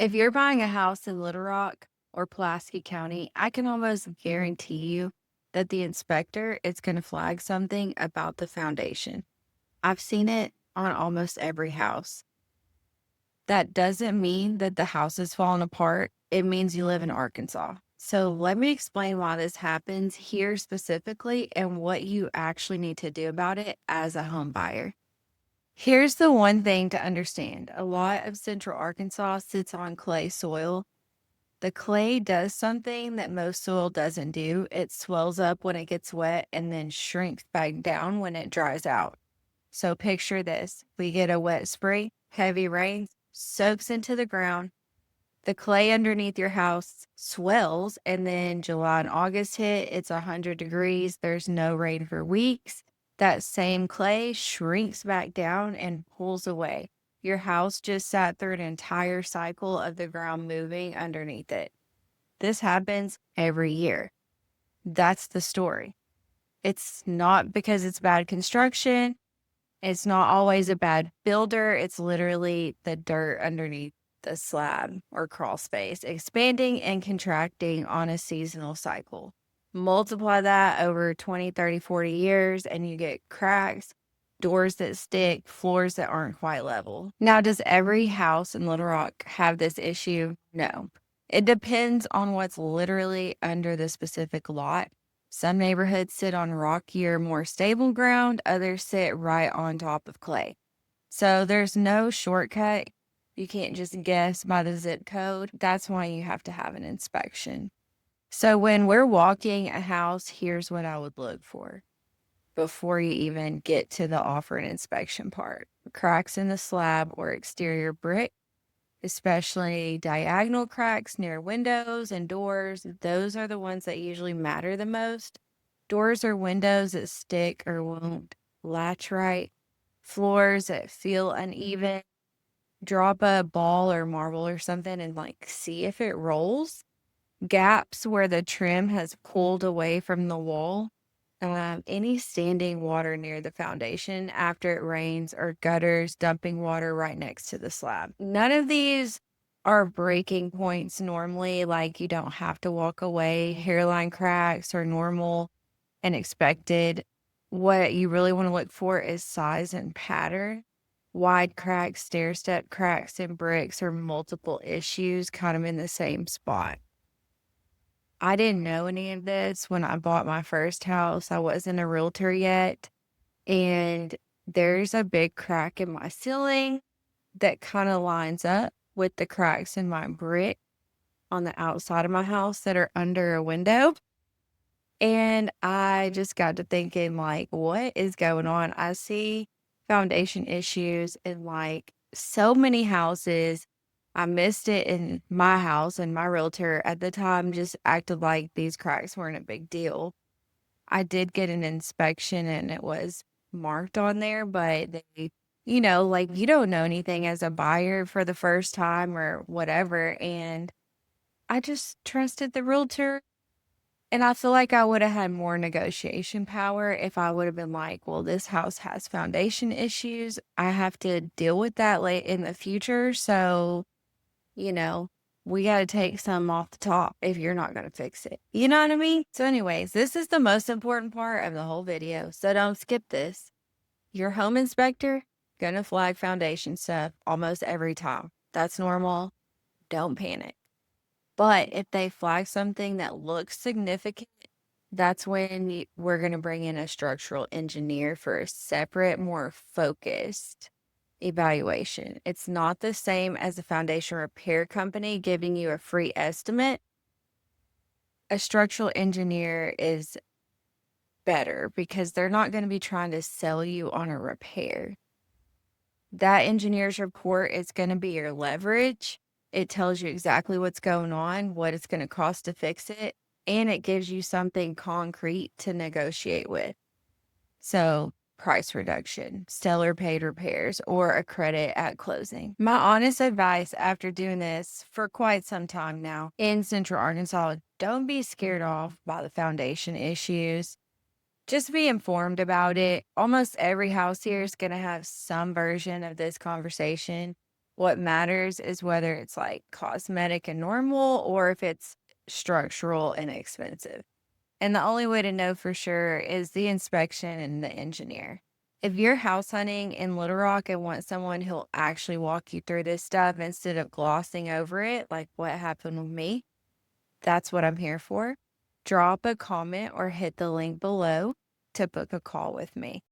If you're buying a house in Little Rock or Pulaski County, I can almost guarantee you that the inspector is going to flag something about the foundation. I've seen it on almost every house. That doesn't mean that the house is falling apart. It means you live in Arkansas. So let me explain why this happens here specifically and what you actually need to do about it as a home buyer. Here's the one thing to understand. A lot of central Arkansas sits on clay soil. The clay does something that most soil doesn't do. It swells up when it gets wet and then shrinks back down when it dries out. So picture this. We get a wet spring, heavy rains, soaks into the ground. The clay underneath your house swells, and then July and August hit, it's 100 degrees. There's no rain for weeks. That same clay shrinks back down and pulls away. Your house just sat through an entire cycle of the ground moving underneath it. This happens every year. That's the story. It's not because it's bad construction. It's not always a bad builder. It's literally the dirt underneath the slab or crawl space, expanding and contracting on a seasonal cycle. Multiply that over 20, 30, 40 years, and you get cracks, doors that stick, floors that aren't quite level. Now, does every house in Little Rock have this issue? No. It depends on what's literally under the specific lot. Some neighborhoods sit on rockier, more stable ground, others sit right on top of clay. So there's no shortcut. You can't just guess by the zip code. That's why you have to have an inspection. So when we're walking a house, here's what I would look for before you even get to the offer and inspection part. Cracks in the slab or exterior brick, especially diagonal cracks near windows and doors. Those are the ones that usually matter the most. Doors or windows that stick or won't latch right. Floors that feel uneven. Drop a ball or marble or something and see if it rolls. Gaps where the trim has pulled away from the wall. Any standing water near the foundation after it rains, or gutters dumping water right next to the slab. None of these are breaking points normally, like you don't have to walk away. Hairline cracks are normal and expected. What you really want to look for is size and pattern. Wide cracks, stair step cracks, and bricks or multiple issues kind of in the same spot. I didn't know any of this when I bought my first house. I wasn't a realtor yet. And there's a big crack in my ceiling that kind of lines up with the cracks in my brick on the outside of my house that are under a window. And I just got to thinking, what is going on? I see foundation issues in so many houses. I missed it in my house, and my realtor at the time just acted like these cracks weren't a big deal. I did get an inspection and it was marked on there, but they, you don't know anything as a buyer for the first time or whatever. And I just trusted the realtor. And I feel like I would have had more negotiation power if I would have been like, well, this house has foundation issues. I have to deal with that late in the future. So, you know, we got to take some off the top if you're not going to fix it. You know what I mean? So anyways, this is the most important part of the whole video. So don't skip this. Your home inspector going to flag foundation stuff almost every time. That's normal. Don't panic. But if they flag something that looks significant, that's when we're going to bring in a structural engineer for a separate, more focused evaluation. It's not the same as a foundation repair company giving you a free estimate. A structural engineer is better because they're not going to be trying to sell you on a repair. That engineer's report is going to be your leverage. It tells you exactly what's going on, what it's going to cost to fix it, and it gives you something concrete to negotiate with. So, price reduction, seller paid repairs, or a credit at closing. My honest advice after doing this for quite some time now in Central Arkansas, don't be scared off by the foundation issues. Just be informed about it. Almost every house here is going to have some version of this conversation. What matters is whether it's like cosmetic and normal or if it's structural and expensive. And the only way to know for sure is the inspection and the engineer. If you're house hunting in Little Rock and want someone who'll actually walk you through this stuff instead of glossing over it, like what happened with me, that's what I'm here for. Drop a comment or hit the link below to book a call with me.